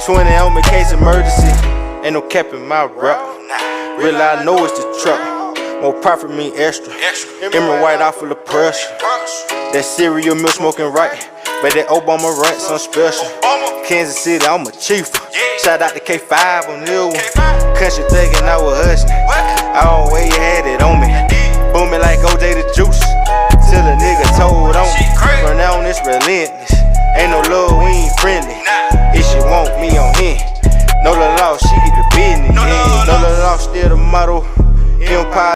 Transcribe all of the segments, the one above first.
20 on me, case emergency. Ain't no cap in my rap. Real I know it's the truck. More profit mean extra. Emerald white out full of pressure. That cereal milk smoking right. But that Obama rent some special. Kansas City, I'm a chief. Shout out to K5 on new one. Country thuggin', I was hustling. I always had it on me. Booming like OJ the Juice. Till a nigga told on me. From now on, it's relentless. Ain't no love, we ain't friendly. If she want me on him. No the law, she get the business. No the law, still the motto. Empire.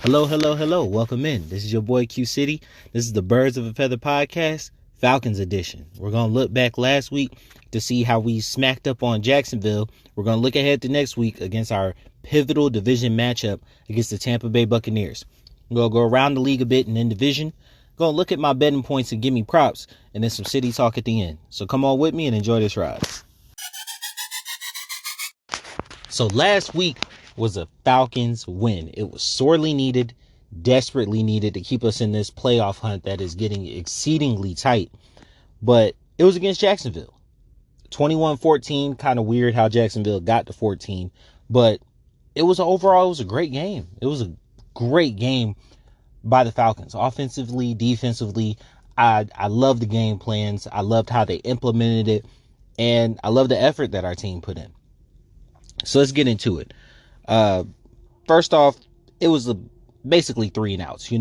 Hello. Welcome in. This is your boy Q City. This is the Birds of a Feather podcast, Falcons edition. We're going to look back last week to see how we smacked up on Jacksonville. We're going to look ahead to next week against our pivotal division matchup against the Tampa Bay Buccaneers. We're going to go around the league a bit and in division. Going to look at my betting points and give me props, and then some city talk at the end. So come on with me and enjoy this ride. So last week was a Falcons win. It was sorely needed, desperately needed to keep us in this playoff hunt that is getting exceedingly tight. But it was against Jacksonville. 21-14, kind of weird how Jacksonville got to 14. But it was a great game. It was a great game by the Falcons. Offensively, defensively, I love the game plans. I loved how they implemented it. And I love the effort that our team put in. So let's get into it. First off, it was basically 3 and outs,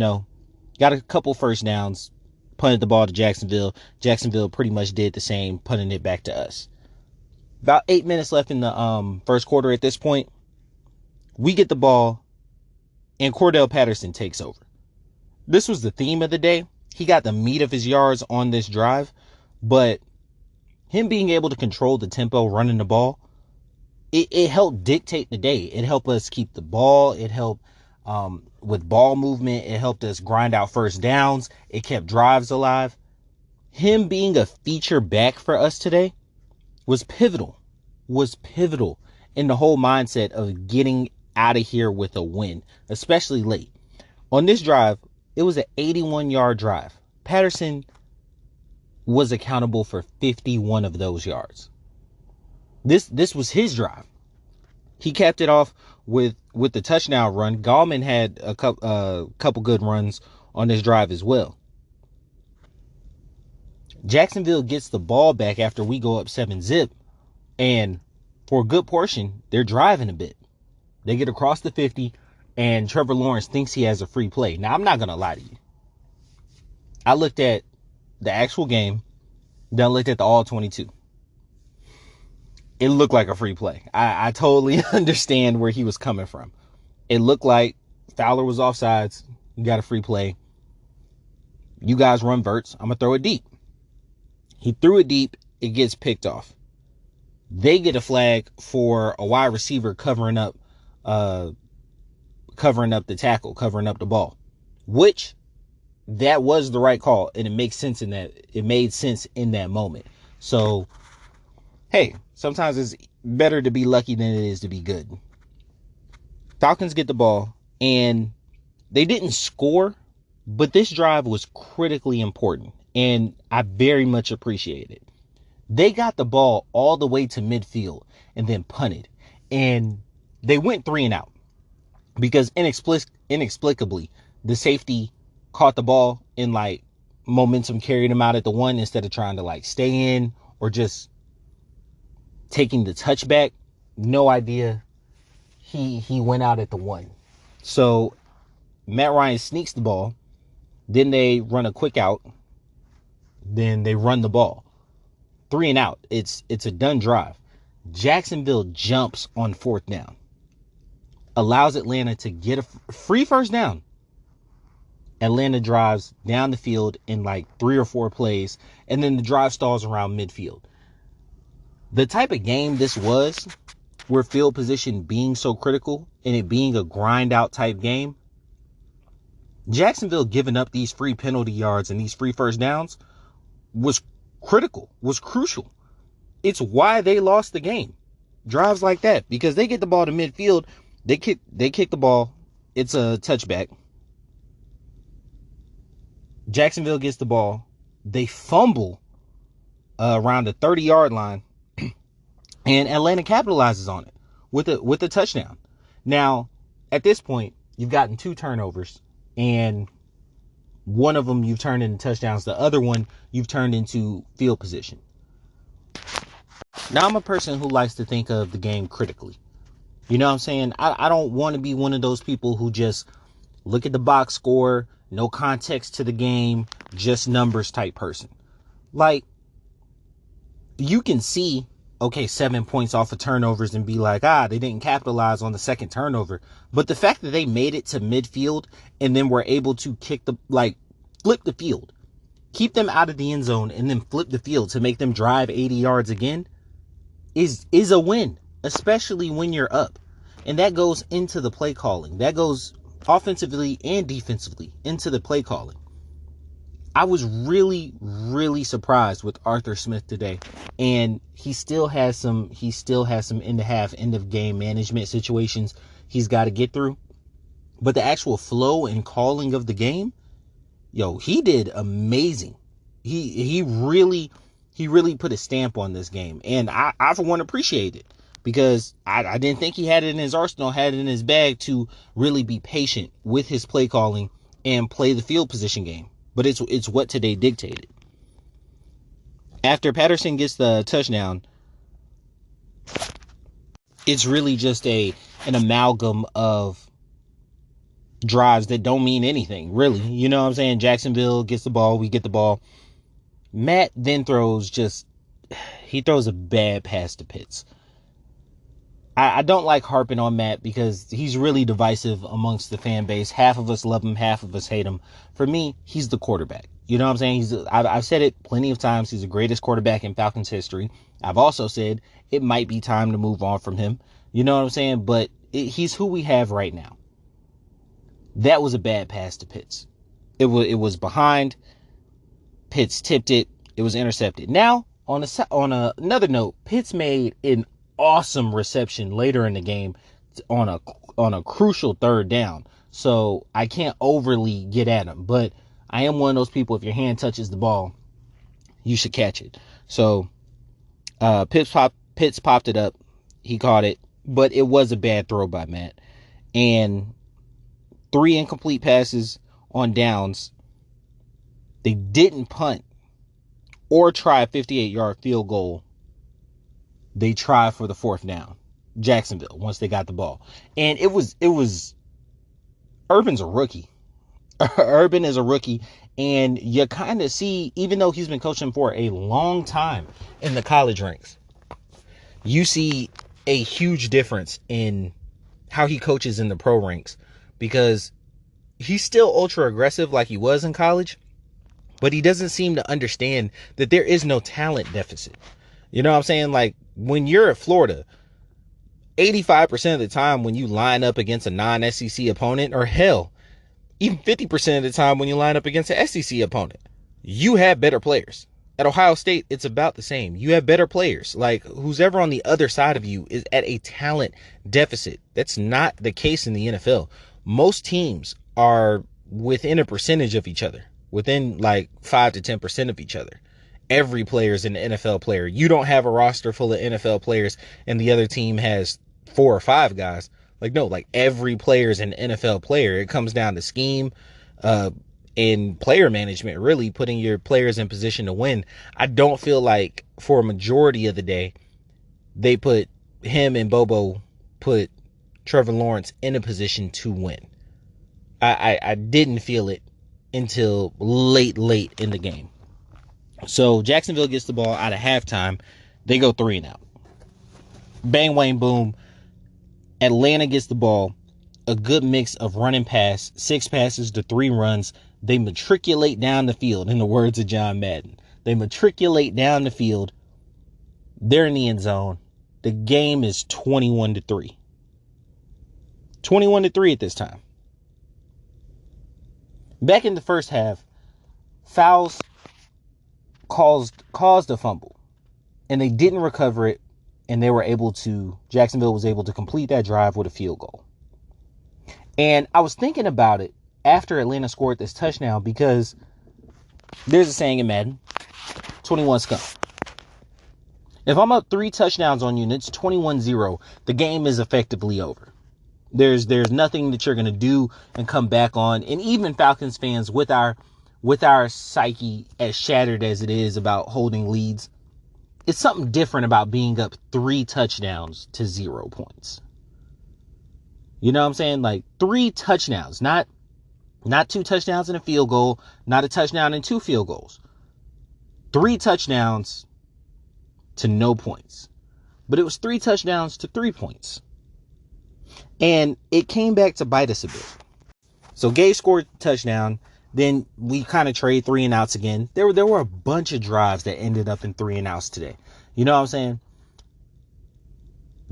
Got a couple first downs, punted the ball to Jacksonville. Jacksonville pretty much did the same, punting it back to us. About 8 minutes left in the first quarter at this point. We get the ball, and Cordell Patterson takes over. This was the theme of the day. He got the meat of his yards on this drive, but him being able to control the tempo running the ball, it helped dictate the day. It helped us keep the ball. It helped with ball movement. It helped us grind out first downs. It kept drives alive. Him being a feature back for us today was pivotal in the whole mindset of getting out of here with a win, especially late. On this drive, it was an 81-yard drive. Patterson was accountable for 51 of those yards. This was his drive. He capped it off with the touchdown run. Gallman had a couple good runs on this drive as well. Jacksonville gets the ball back after we go up 7-0, and for a good portion, they're driving a bit. They get across the 50, and Trevor Lawrence thinks he has a free play. Now, I'm not going to lie to you. I looked at the actual game, then looked at the all 22. It looked like a free play. I totally understand where he was coming from. It looked like Fowler was offsides. You got a free play. You guys run verts. I'm going to throw it deep. He threw it deep. It gets picked off. They get a flag for a wide receiver covering up the tackle, covering up the ball, which that was the right call. And it makes sense it made sense in that moment. So, hey, sometimes it's better to be lucky than it is to be good. Falcons get the ball, and they didn't score, but this drive was critically important, and I very much appreciate it. They got the ball all the way to midfield and then punted, and they went 3 and out because inexplicably the safety caught the ball and momentum carried him out at the 1 instead of trying to stay in or just taking the touchback. No idea. He went out at the 1. So Matt Ryan sneaks the ball. Then they run a quick out. Then they run the ball. 3 and out. It's a done drive. Jacksonville jumps on 4th down. Allows Atlanta to get a free first down. Atlanta drives down the field in 3 or 4 plays. And then the drive stalls around midfield. The type of game this was, where field position being so critical and it being a grind out type game, Jacksonville giving up these free penalty yards and these free first downs was critical, was crucial. It's why they lost the game. Drives like that, because they get the ball to midfield, they kick the ball, it's a touchback. Jacksonville gets the ball, they fumble around the 30-yard line. And Atlanta capitalizes on it with a touchdown. Now, at this point, you've gotten 2 turnovers, and one of them you've turned into touchdowns. The other one you've turned into field position. Now, I'm a person who likes to think of the game critically. You know what I'm saying? I don't want to be one of those people who just look at the box score, no context to the game, just numbers type person. Like, you can see, okay, 7 points off of turnovers and be like, they didn't capitalize on the second turnover. But the fact that they made it to midfield and then were able to flip the field, keep them out of the end zone and then flip the field to make them drive 80 yards again is a win, especially when you're up. And that goes into the play calling. That goes offensively and defensively into the play calling. I was really, really surprised with Arthur Smith today. And he still has some end of game management situations he's got to get through. But the actual flow and calling of the game, he did amazing. He really put a stamp on this game. And I for one appreciate it, because I didn't think he had it in his arsenal, had it in his bag to really be patient with his play calling and play the field position game. But it's what today dictated. After Patterson gets the touchdown, it's really just an amalgam of drives that don't mean anything, really. You know what I'm saying? Jacksonville gets the ball, we get the ball. Matt then throws a bad pass to Pitts. I don't like harping on Matt because he's really divisive amongst the fan base. Half of us love him, half of us hate him. For me, he's the quarterback. You know what I'm saying? I've said it plenty of times. He's the greatest quarterback in Falcons history. I've also said it might be time to move on from him. You know what I'm saying? But he's who we have right now. That was a bad pass to Pitts. It was behind. Pitts tipped it. It was intercepted. Now, on another note, Pitts made an awesome reception later in the game on a crucial third down. So I can't overly get at him, but I am one of those people, if your hand touches the ball, you should catch it. So Pitts popped it up. He caught it, but it was a bad throw by Matt. And 3 incomplete passes on downs. They didn't punt or try a 58-yard field goal. They tried for the 4th down. Jacksonville, once they got the ball. And it was Urban's a rookie. Urban is a rookie. And you kind of see, even though he's been coaching for a long time in the college ranks, you see a huge difference in how he coaches in the pro ranks, because he's still ultra aggressive like he was in college, but he doesn't seem to understand that there is no talent deficit. You know what I'm saying? Like, when you're at Florida, 85% of the time when you line up against a non-SEC opponent, or hell, even 50% of the time when you line up against an SEC opponent, you have better players. At Ohio State, it's about the same. You have better players. Like, who's ever on the other side of you is at a talent deficit. That's not the case in the NFL. Most teams are within a percentage of each other, within like 5 to 10% of each other. Every player is an NFL player. You don't have a roster full of NFL players and the other team has 4 or 5 guys. Like, no, like every player is an NFL player. It comes down to scheme, and player management, really putting your players in position to win. I don't feel like for a majority of the day, they put him and Bobo put Trevor Lawrence in a position to win. I didn't feel it until late in the game. So Jacksonville gets the ball out of halftime. They go 3 and out. Bang, wang, boom. Atlanta gets the ball. A good mix of run and pass. 6 passes to 3 runs. They matriculate down the field, in the words of John Madden. They matriculate down the field. They're in the end zone. The game is 21-3. 21-3 at this time. Back in the first half, fouls caused a fumble, and they didn't recover it, and Jacksonville was able to complete that drive with a field goal. And I was thinking about it after Atlanta scored this touchdown, because there's a saying in Madden, 21 scum. If I'm up 3 touchdowns on you and it's 21-0, the game is effectively over. There's nothing that you're going to do and come back on. And even Falcons fans, with our psyche as shattered as it is about holding leads, it's something different about being up 3 touchdowns to 0 points. You know what I'm saying? Like 3 touchdowns, not 2 touchdowns and a field goal, not a touchdown and 2 field goals. 3 touchdowns to no points. But it was 3 touchdowns to 3 points. And it came back to bite us a bit. So Gage scored a touchdown. Then we kind of trade 3 and outs again. There were a bunch of drives that ended up in 3 and outs today. You know what I'm saying?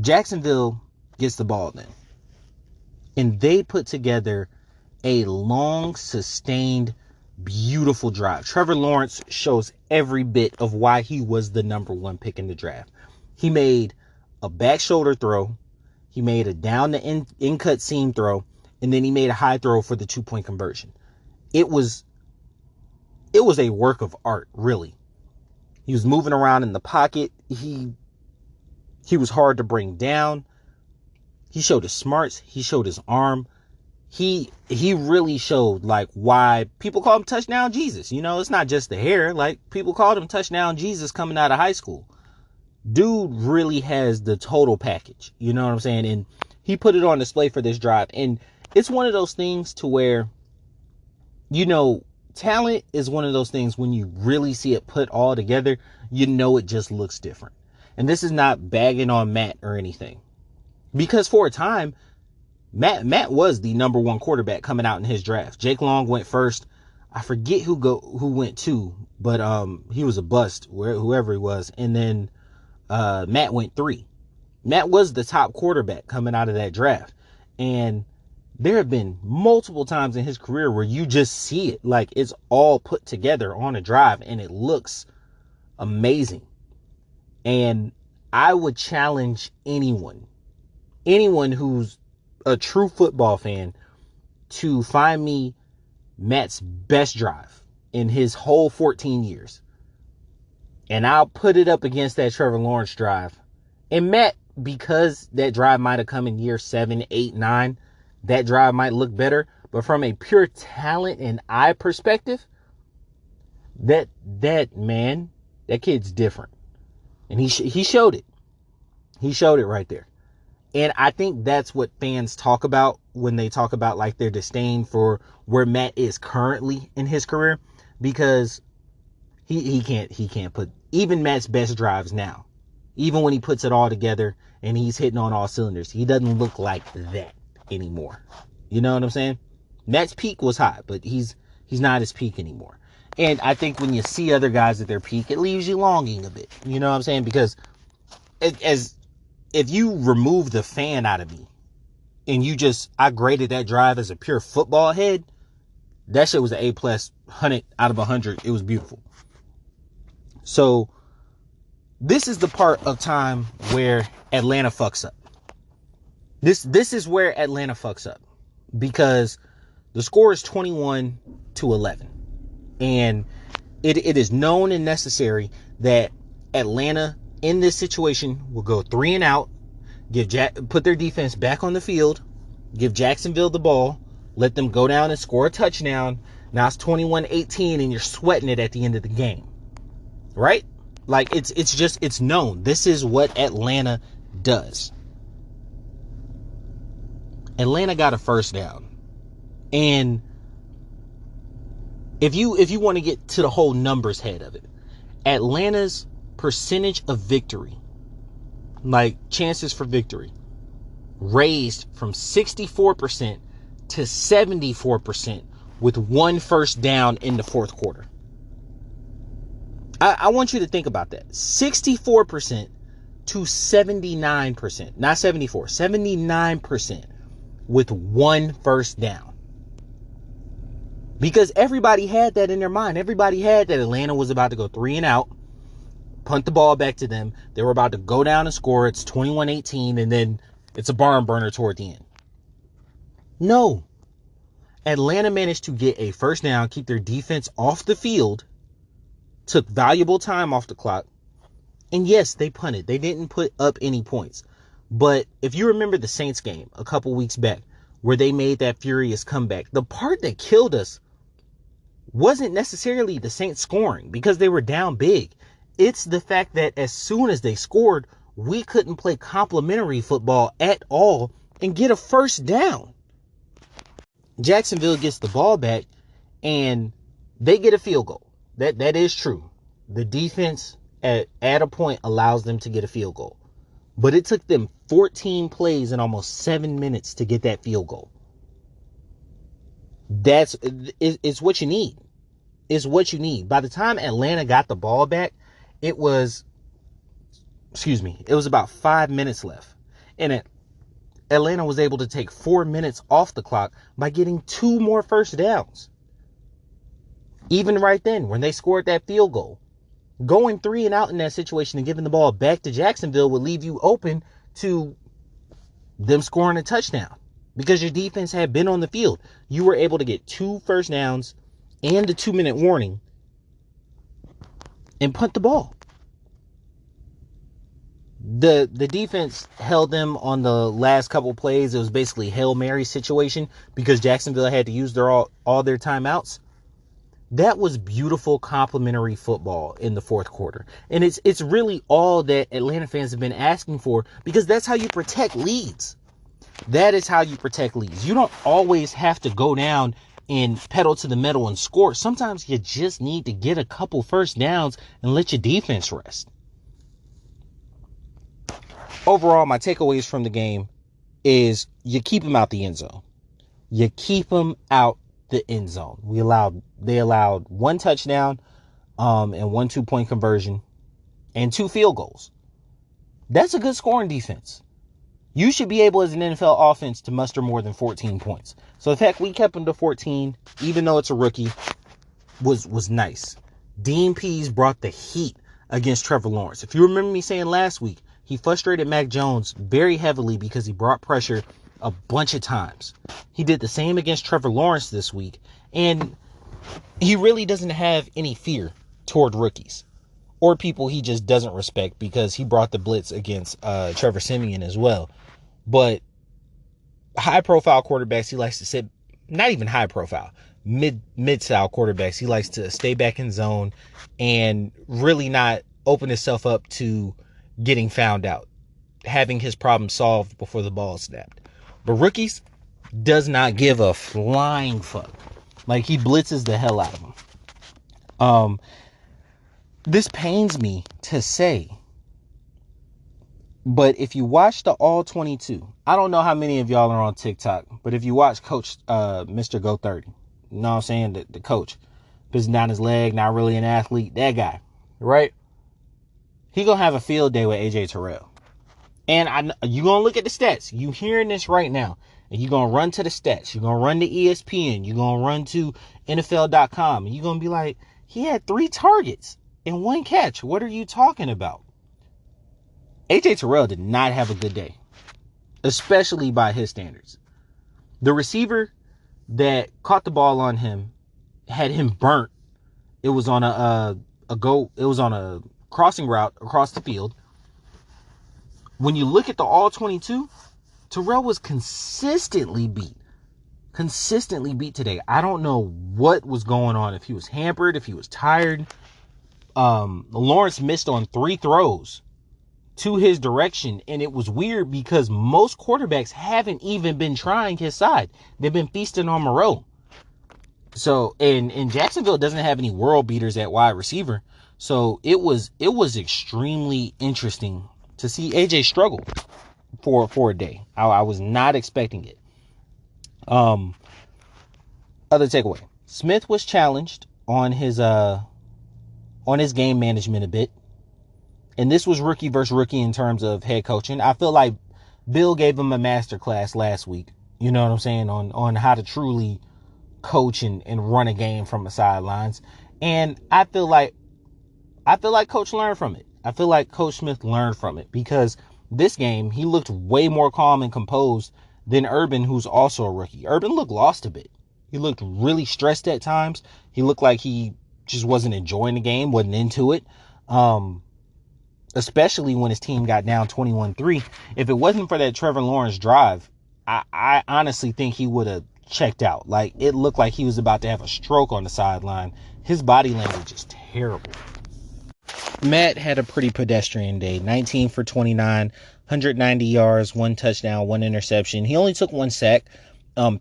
Jacksonville gets the ball then. And they put together a long, sustained, beautiful drive. Trevor Lawrence shows every bit of why he was the number 1 pick in the draft. He made a back shoulder throw. He made a down the in cut seam throw. And then he made a high throw for the 2-point conversion. It was a work of art, really. He was moving around in the pocket. He was hard to bring down. He showed his smarts. He showed his arm. He really showed like why people call him Touchdown Jesus. You know, it's not just the hair. Like people called him Touchdown Jesus coming out of high school. Dude really has the total package. You know what I'm saying? And he put it on display for this drive. And it's one of those things to where, you know, talent is one of those things when you really see it put all together, you know, it just looks different. And this is not bagging on Matt or anything. Because for a time, Matt was the number 1 quarterback coming out in his draft. Jake Long went first. I forget who went 2, but he was a bust, whoever he was. And then Matt went 3. Matt was the top quarterback coming out of that draft. And there have been multiple times in his career where you just see it. Like it's all put together on a drive and it looks amazing. And I would challenge anyone who's a true football fan to find me Matt's best drive in his whole 14 years. And I'll put it up against that Trevor Lawrence drive. And Matt, because that drive might have come in year 7, 8, 9, that drive might look better. But from a pure talent and eye perspective, that kid's different. And he showed it. He showed it right there. And I think that's what fans talk about when they talk about like their disdain for where Matt is currently in his career, because he can't put even Matt's best drives now, even when he puts it all together and he's hitting on all cylinders, he doesn't look like that anymore. You know what I'm saying? Matt's peak was high, but he's not his peak anymore. And I think when you see other guys at their peak, it leaves you longing a bit. You know what I'm saying? Because if you remove the fan out of me and I graded that drive as a pure football head, that shit was an A+, 100 out of 100. It was beautiful. So this is the part of time where Atlanta fucks up. This is where Atlanta fucks up, because the score is 21-11. And it is known and necessary that Atlanta in this situation will go 3 and out, put their defense back on the field, give Jacksonville the ball, let them go down and score a touchdown. Now it's 21-18 and you're sweating it at the end of the game. Right? Like it's known. This is what Atlanta does. Atlanta got a first down. And if you want to get to the whole numbers head of it, Atlanta's percentage of victory, like chances for victory, raised from 64% to 74% with 1 first down in the fourth quarter. I want you to think about that. 64% to 79%, not 74, 79% with 1 first down. Because everybody had that in their mind. Everybody had that Atlanta was about to go 3 and out, punt the ball back to them. They were about to go down and score. It's 21-18, and then it's a barn burner toward the end. No. Atlanta managed to get a first down, keep their defense off the field, took valuable time off the clock, And yes, they punted. They didn't put up any points. But if you remember the Saints game a couple weeks back where they made that furious comeback, the part that killed us wasn't necessarily the Saints scoring because they were down big. It's the fact that as soon as they scored, we couldn't play complimentary football at all and get a first down. Jacksonville gets the ball back and they get a field goal. That is true. The defense at a point allows them to get a field goal. But it took them 14 plays and almost 7 minutes to get that field goal. It's what you need. It's what you need. By the time Atlanta got the ball back, it was about 5 minutes left. And Atlanta was able to take 4 minutes off the clock by getting 2 more first downs. Even right then, when they scored that field goal, going 3 and out in that situation and giving the ball back to Jacksonville would leave you open to them scoring a touchdown because your defense had been on the field. You were able to get 2 first downs and a 2-minute warning and punt the ball. The defense held them on the last couple plays. It was basically Hail Mary situation because Jacksonville had to use all their timeouts. That was beautiful complimentary football in the fourth quarter. And it's really all that Atlanta fans have been asking for because that's how you protect leads. That is how you protect leads. You don't always have to go down and pedal to the metal and score. Sometimes you just need to get a couple first downs and let your defense rest. Overall, my takeaways from the game is you keep them out the end zone. You keep them out the end zone. They allowed 1 touchdown and 1 2-point conversion and 2 field goals. That's a good scoring defense. You should be able as an NFL offense to muster more than 14 points. So the fact we kept him to 14, even though it's a rookie, was nice. Dean Pease brought the heat against Trevor Lawrence. If you remember me saying last week, he frustrated Mac Jones very heavily because he brought pressure a bunch of times. He did the same against Trevor Lawrence this week, and he really doesn't have any fear toward rookies or people he just doesn't respect because he brought the blitz against Trevor Siemian as well. But high-profile quarterbacks, he likes to sit, not even high-profile, mid-style quarterbacks, he likes to stay back in zone and really not open himself up to getting found out, having his problem solved before the ball is snapped. But rookies does not give a flying fuck. Like, he blitzes the hell out of them. This pains me to say, but if you watch the All 22, I don't know how many of y'all are on TikTok, but if you watch Coach Mr. Go 30, you know what I'm saying? The coach, pissing down his leg, not really an athlete, that guy, right? He gonna have a field day with AJ Terrell. And you gonna look at the stats. You hearing this right now. And you're gonna run to the stats. You're gonna run to ESPN. You're gonna run to NFL.com. And you're gonna be like, he had 3 targets and 1 catch. What are you talking about? AJ Terrell did not have a good day, especially by his standards. The receiver that caught the ball on him had him burnt. It was on it was on a crossing route across the field. When you look at the All 22, Terrell was consistently beat today. I don't know what was going on, if he was hampered, if he was tired. Lawrence missed on 3 throws to his direction, and it was weird because most quarterbacks haven't even been trying his side. They've been feasting on Moreau. So, and Jacksonville doesn't have any world beaters at wide receiver. So it was extremely interesting to see AJ struggle for a day. I was not expecting it. Other takeaway: Smith was challenged on his game management a bit, and this was rookie versus rookie in terms of head coaching. I feel like Bill gave him a masterclass last week. You know what I'm saying, on how to truly coach and run a game from the sidelines. And I feel like Coach learned from it. I feel like Coach Smith learned from it because this game, he looked way more calm and composed than Urban, who's also a rookie. Urban looked lost a bit. He looked really stressed at times. He looked like he just wasn't enjoying the game, wasn't into it. especially when his team got down 21-3. If it wasn't for that Trevor Lawrence drive, I honestly think he would have checked out. Like, it looked like he was about to have a stroke on the sideline. His body language is terrible. Matt had a pretty pedestrian day. 19 for 29, 190 yards, 1 touchdown, 1 interception. He only took 1 sack.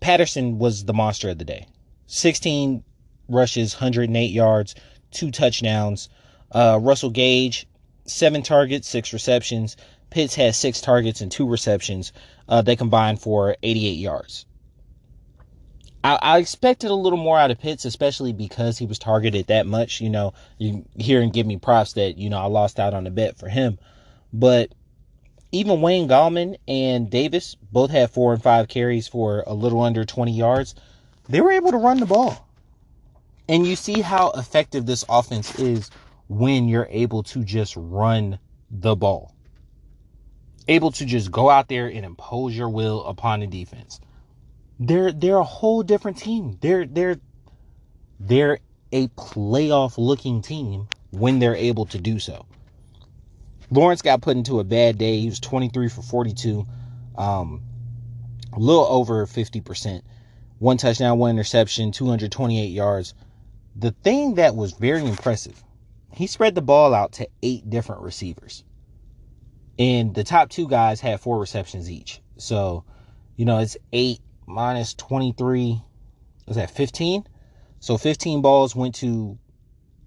Patterson was the monster of the day. 16 rushes, 108 yards, 2 touchdowns. Russell Gage, 7 targets, 6 receptions. Pitts had 6 targets and 2 receptions. They combined for 88 yards. I expected a little more out of Pitts, especially because he was targeted that much. You hear and give me props that, I lost out on the bet for him. But even Wayne Gallman and Davis both had 4 and 5 carries for a little under 20 yards. They were able to run the ball. And you see how effective this offense is when you're able to just run the ball. Able to just go out there and impose your will upon the defense. They're a whole different team. They're a playoff looking team when they're able to do so. Lawrence got put into a bad day. He was 23 for 42, a little over 50%. 1 touchdown, 1 interception, 228 yards. The thing that was very impressive, he spread the ball out to 8 different receivers. And the top 2 guys had 4 receptions each. So, it's 8 minus 23. Was that 15? So 15 balls went to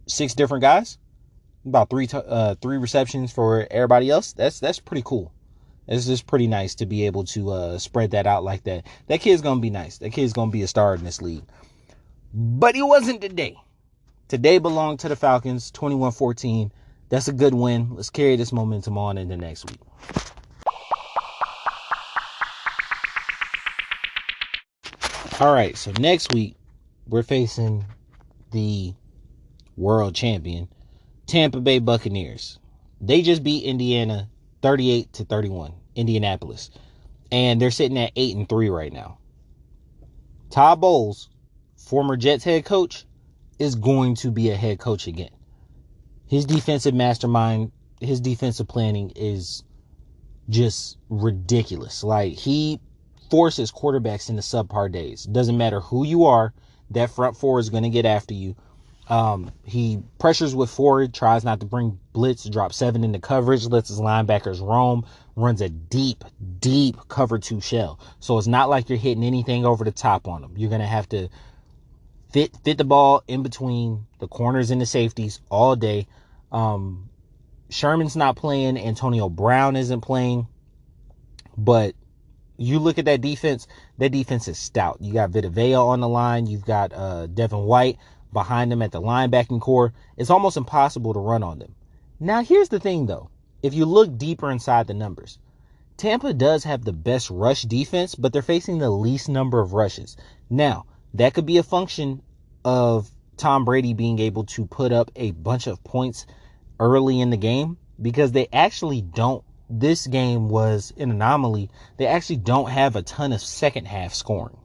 6 different guys. About 3 receptions for everybody else. That's pretty cool. It's just pretty nice to be able to spread that out like that. That kid's going to be nice. That kid's going to be a star in this league. But he wasn't today. Today belonged to the Falcons, 21-14. That's a good win. Let's carry this momentum on into next week. All right, so next week, we're facing the world champion, Tampa Bay Buccaneers. They just beat Indiana 38-31, Indianapolis. And they're sitting at 8-3 right now. Todd Bowles, former Jets head coach, is going to be a head coach again. His defensive mastermind, his defensive planning is just ridiculous. Like, he forces quarterbacks into subpar days. Doesn't matter who you are, that front four is going to get after you. He pressures with forward, tries not to bring blitz, drops 7 into coverage, lets his linebackers roam, runs a deep cover 2 shell. So it's not like you're hitting anything over the top on them. You're going to have to fit the ball in between the corners and the safeties all day. Sherman's not playing. Antonio Brown isn't playing. But you look at that defense is stout. You got Vita Vea on the line. You've got Devin White behind them at the linebacking core. It's almost impossible to run on them. Now, here's the thing, though. If you look deeper inside the numbers, Tampa does have the best rush defense, but they're facing the least number of rushes. Now, that could be a function of Tom Brady being able to put up a bunch of points early in the game, because they actually don't. This game was an anomaly. They actually don't have a ton of second half scoring.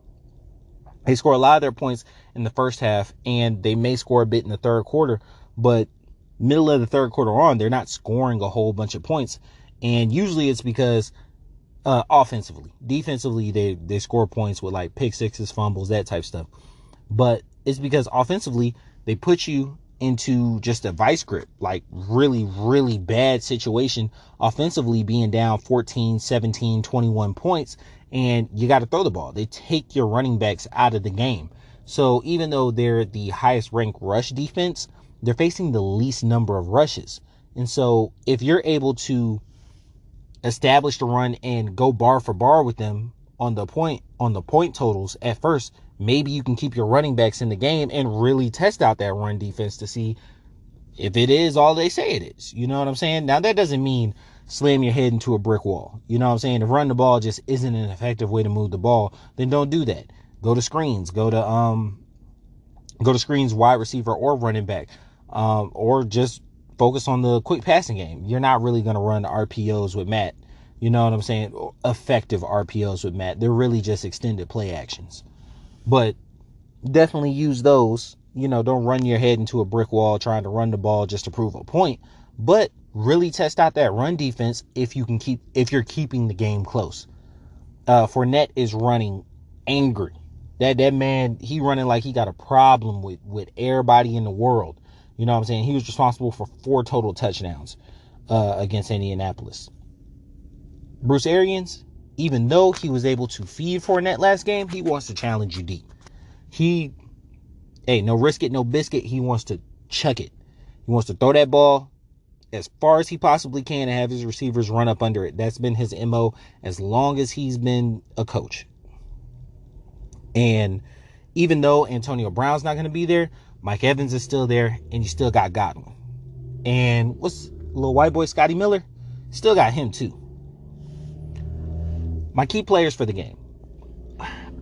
They score a lot of their points in the first half, and they may score a bit in the third quarter, but middle of the third quarter on, they're not scoring a whole bunch of points. And usually it's because offensively. Defensively, they score points with like pick sixes, fumbles, that type stuff. But it's because offensively, they put you into just a vice grip, like really, really bad situation offensively, being down 14, 17, 21 points, and you got to throw the ball. They take your running backs out of the game. So even though they're the highest ranked rush defense, they're facing the least number of rushes. And so if you're able to establish the run and go bar for bar with them on the point totals at first, maybe you can keep your running backs in the game and really test out that run defense to see if it is all they say it is. You know what I'm saying? Now, that doesn't mean slam your head into a brick wall. You know what I'm saying? If run the ball just isn't an effective way to move the ball, then don't do that. Go to screens. Go to screens, wide receiver or running back, or just focus on the quick passing game. You're not really going to run RPOs with Matt. You know what I'm saying? Effective RPOs with Matt. They're really just extended play actions. But definitely use those. Don't run your head into a brick wall trying to run the ball just to prove a point. But really test out that run defense if you're keeping the game close. Fournette is running angry. That man, he running like he got a problem with everybody in the world. You know what I'm saying? He was responsible for 4 total touchdowns against Indianapolis. Bruce Arians, even though he was able to feed Fournette last game, he wants to challenge you deep. No risk it, no biscuit. He wants to chuck it. He wants to throw that ball as far as he possibly can and have his receivers run up under it. That's been his MO as long as he's been a coach. And even though Antonio Brown's not going to be there, Mike Evans is still there, and you still got Godwin. And what's little white boy Scotty Miller? Still got him too. My key players for the game.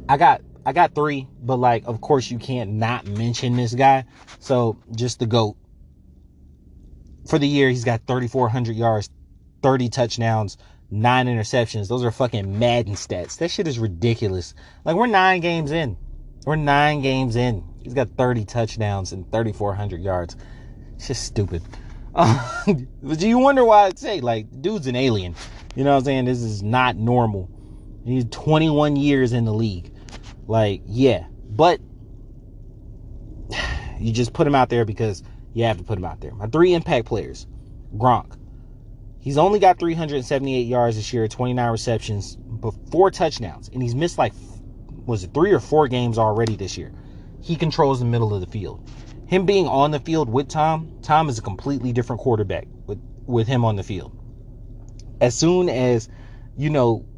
I got 3, but like, of course you can't not mention this guy. So just the GOAT. For the year, he's got 3,400 yards, 30 touchdowns, 9 interceptions. Those are fucking Madden stats. That shit is ridiculous. Like, we're 9 games in. He's got 30 touchdowns and 3,400 yards. It's just stupid. But do you wonder why I'd say, like, dude's an alien? You know what I'm saying? This is not normal. He's 21 years in the league. Like, yeah. But you just put him out there because you have to put him out there. My 3 impact players. Gronk. He's only got 378 yards this year, 29 receptions, but 4 touchdowns. And he's missed 3 or 4 games already this year. He controls the middle of the field. Him being on the field with Tom is a completely different quarterback with him on the field. As soon as,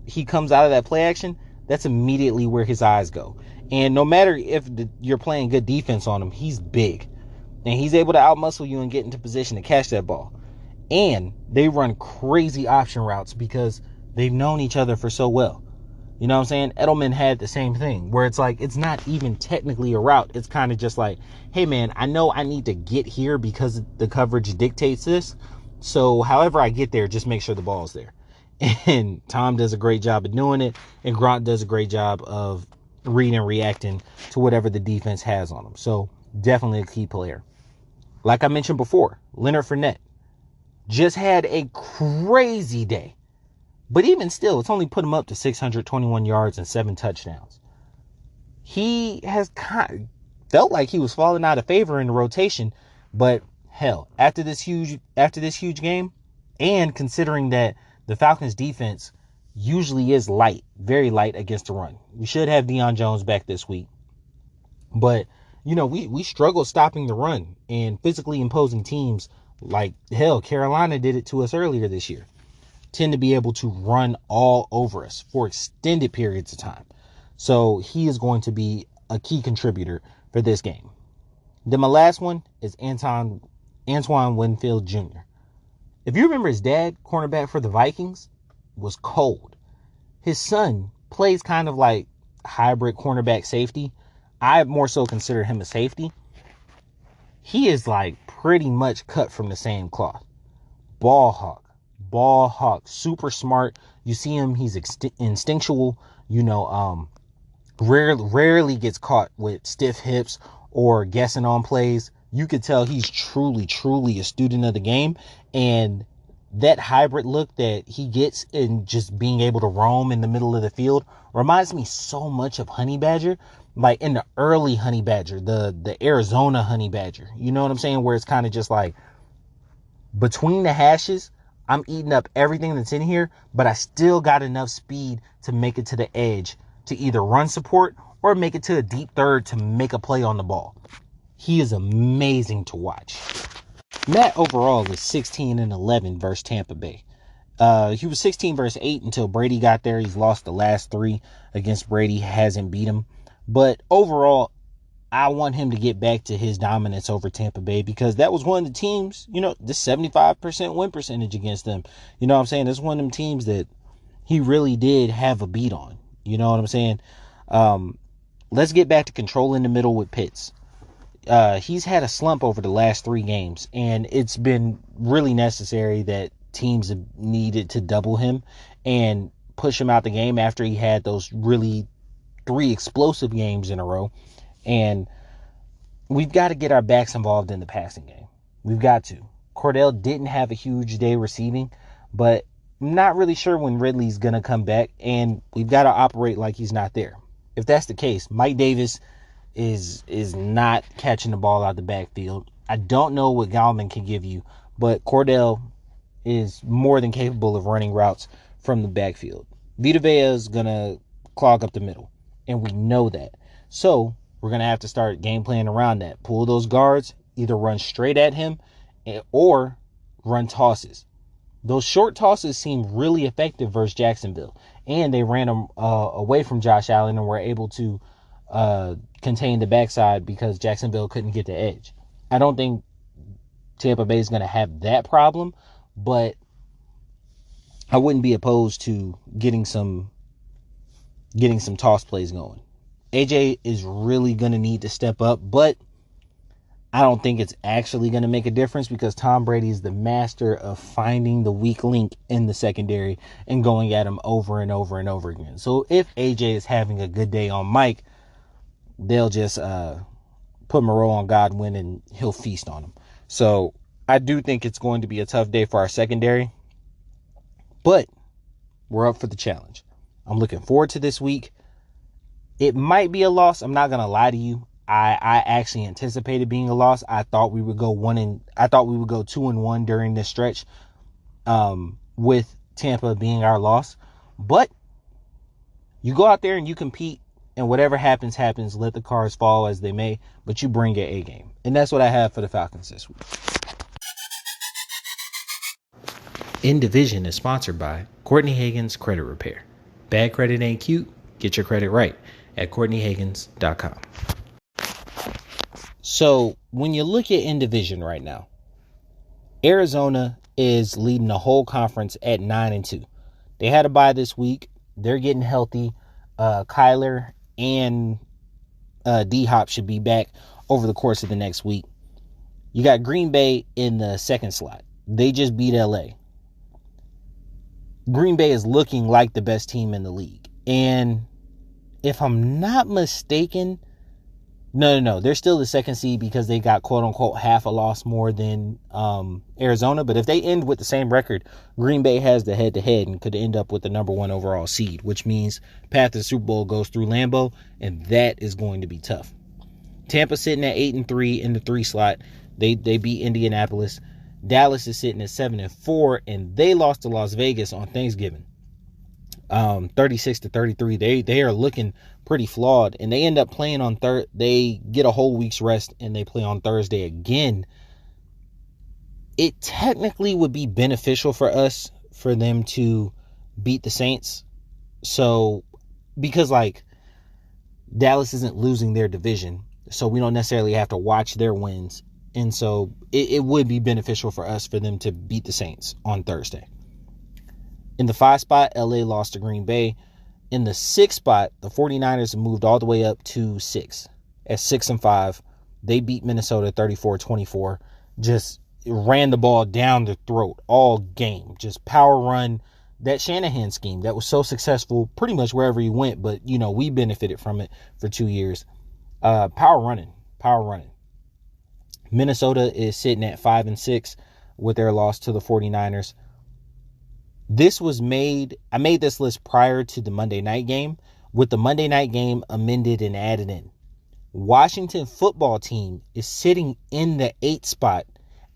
he comes out of that play action, that's immediately where his eyes go. And no matter if you're playing good defense on him, he's big. And he's able to outmuscle you and get into position to catch that ball. And they run crazy option routes because they've known each other for so well. You know what I'm saying? Edelman had the same thing where it's like, it's not even technically a route. It's kind of just like, hey man, I know I need to get here because the coverage dictates this. So however I get there, just make sure the ball's there. And Tom does a great job of doing it. And Grant does a great job of reading and reacting to whatever the defense has on him. So definitely a key player. Like I mentioned before, Leonard Fournette just had a crazy day. But even still, it's only put him up to 621 yards and 7 touchdowns. He has felt like he was falling out of favor in the rotation. But hell, after this huge game, and considering that the Falcons defense usually is light, very light against the run. We should have Deion Jones back this week. But, we struggle stopping the run and physically imposing teams like, hell, Carolina did it to us earlier this year. Tend to be able to run all over us for extended periods of time. So he is going to be a key contributor for this game. Then my last one is Antoine Winfield Jr. If you remember, his dad, cornerback for the Vikings, was cold. His son plays kind of like hybrid cornerback safety. I more so consider him a safety. He is like pretty much cut from the same cloth. Ball hawk, super smart. You see him, he's instinctual, rarely gets caught with stiff hips or guessing on plays. You could tell he's truly a student of the game. And that hybrid look that he gets in just being able to roam in the middle of the field reminds me so much of Honey Badger, like in the early Honey Badger, the Arizona Honey Badger. You know what I'm saying? Where it's kind of just like between the hashes, I'm eating up everything that's in here, but I still got enough speed to make it to the edge to either run support or make it to a deep third to make a play on the ball. He is amazing to watch. Matt overall is 16-11 versus Tampa Bay. He was 16 versus 8 until Brady got there. He's lost the last 3 against Brady, hasn't beat him. But overall, I want him to get back to his dominance over Tampa Bay because that was one of the teams, this 75% win percentage against them. You know what I'm saying? That's one of them teams that he really did have a beat on. You know what I'm saying? Let's get back to controlling the middle with Pitts. He's had a slump over the last 3 games, and it's been really necessary that teams have needed to double him and push him out the game after he had those really 3 explosive games in a row. And we've got to get our backs involved in the passing game. We've got to. Cordell didn't have a huge day receiving, but I'm not really sure when Ridley's going to come back, and we've got to operate like he's not there. If that's the case, Mike Davis is not catching the ball out the backfield. I don't know what Gallman can give you, but Cordell is more than capable of running routes from the backfield. Vita Vea is going to clog up the middle, and we know that. So we're going to have to start game playing around that. Pull those guards, either run straight at him or run tosses. Those short tosses seem really effective versus Jacksonville, and they ran them away from Josh Allen and were able to contain the backside because Jacksonville couldn't get the edge. I don't think Tampa Bay is going to have that problem, but I wouldn't be opposed to getting some toss plays going. AJ is really going to need to step up, but I don't think it's actually going to make a difference because Tom Brady is the master of finding the weak link in the secondary and going at him over and over and over again. So if AJ is having a good day on Mike, they'll just put Moreau on Godwin and he'll feast on him. So I do think it's going to be a tough day for our secondary, but we're up for the challenge. I'm looking forward to this week. It might be a loss. I'm not going to lie to you. I actually anticipated being a loss. I thought we would go 2-1 during this stretch, with Tampa being our loss. But you go out there and you compete, and whatever happens, happens. Let the cards fall as they may, but you bring your A game. And that's what I have for the Falcons this week. In Division is sponsored by Courtney Hagen's Credit Repair. Bad credit ain't cute. Get your credit right at CourtneyHagans.com. So when you look at in division right now, Arizona is leading the whole conference at 9-2. They had a bye this week. They're getting healthy. Kyler and D-Hop should be back over the course of the next week. You got Green Bay in the second slot. They just beat LA. Green Bay is looking like the best team in the league. And if I'm not mistaken, no, they're still the second seed because they got quote-unquote half a loss more than Arizona. But if they end with the same record, Green Bay has the head-to-head and could end up with the number one overall seed, which means path to the Super Bowl goes through Lambeau, and that is going to be tough. Tampa sitting at 8-3 in the 3 slot. They beat Indianapolis. Dallas is sitting at 7-4, and they lost to Las Vegas on Thanksgiving. 36-33. They are looking pretty flawed, and they end up playing on they get a whole week's rest and they play on Thursday again. It technically would be beneficial for us for them to beat the Saints. So because Dallas isn't losing their division, so we don't necessarily have to watch their wins. And so it would be beneficial for us for them to beat the Saints on Thursday. In the 5 spot, LA lost to Green Bay. In the 6 spot, the 49ers moved all the way up to 6. At 6-5, they beat Minnesota 34-24. Just ran the ball down the throat all game. Just power run. That Shanahan scheme that was so successful pretty much wherever he went, but, we benefited from it for 2 years. Power running. Minnesota is sitting at 5-6 with their loss to the 49ers. I made this list prior to the Monday night game, with the Monday night game amended and added in. Washington football team is sitting in the 8th spot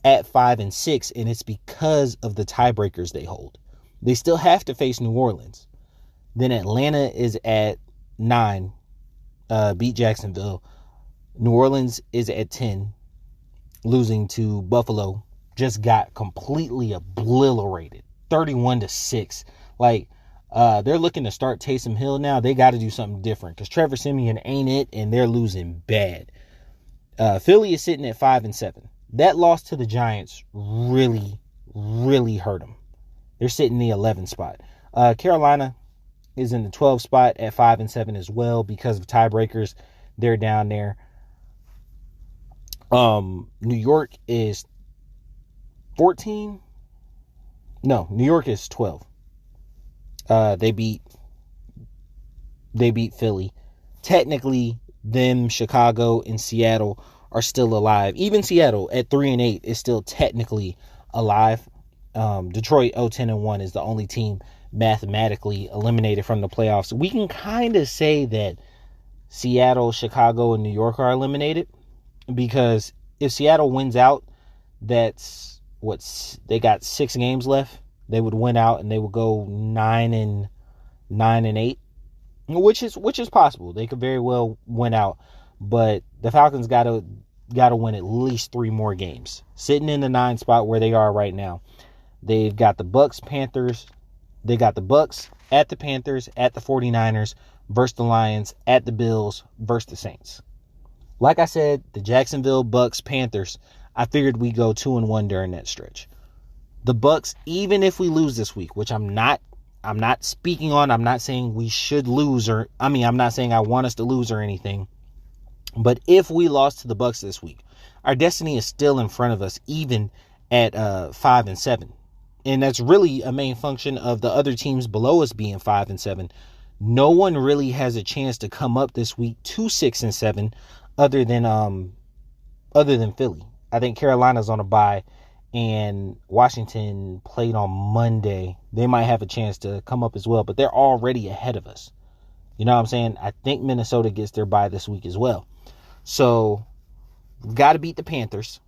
at 5-6, and it's because of the tiebreakers they hold. They still have to face New Orleans. Then Atlanta is at 9, beat Jacksonville. New Orleans is at 10, losing to Buffalo. Just got completely obliterated. 31-6. They're looking to start Taysom Hill now. They got to do something different because Trevor Siemian ain't it, and they're losing bad. Philly is sitting at 5-7. That loss to the Giants really, really hurt them. They're sitting in the 11th spot. Carolina is in the 12th spot at 5-7 as well because of tiebreakers. They're down there. New York is 14. No, New York is 12. They beat Philly. Technically, them, Chicago, and Seattle are still alive. Even Seattle at 3-8 is still technically alive. Detroit 0-10-1 is the only team mathematically eliminated from the playoffs. We can kind of say that Seattle, Chicago, and New York are eliminated, because if Seattle wins out, that's they got 6 games left. They would win out and they would go 9-8, which is possible. They could very well win out, but the Falcons gotta win at least 3 more games. Sitting in the 9 spot where they are right now, they've got the Bucks, Panthers. They got the Bucks at the Panthers, at the 49ers, versus the Lions, at the Bills, versus the Saints. Like I said, the Jacksonville Bucks, Panthers, I figured we go 2-1 during that stretch. The Bucks, even if we lose this week, which I'm not speaking on, I'm not saying we should lose, I'm not saying I want us to lose or anything. But if we lost to the Bucks this week, our destiny is still in front of us, even at 5-7. And that's really a main function of the other teams below us being 5-7. No one really has a chance to come up this week to 6-7 other than Philly. I think Carolina's on a bye and Washington played on Monday. They might have a chance to come up as well, but they're already ahead of us. You know what I'm saying? I think Minnesota gets their bye this week as well. So, we've got to beat the Panthers.